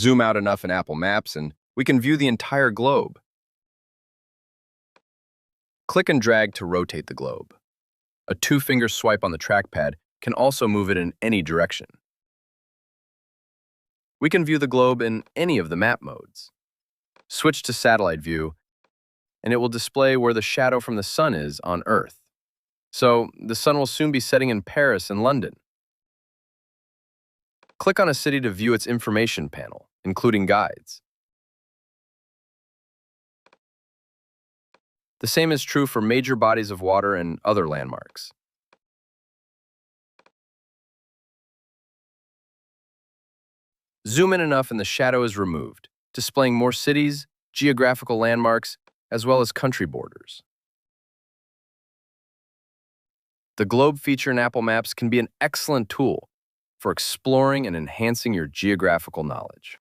Zoom out enough in Apple Maps and we can view the entire globe. Click and drag to rotate the globe. A two-finger swipe on the trackpad can also move it in any direction. We can view the globe in any of the map modes. Switch to satellite view, and it will display where the shadow from the sun is on Earth. So, the sun will soon be setting in Paris and London. Click on a city to view its information panel, including guides. The same is true for major bodies of water and other landmarks. Zoom in enough and the shadow is removed, displaying more cities, geographical landmarks, as well as country borders. The globe feature in Apple Maps can be an excellent tool for exploring and enhancing your geographical knowledge.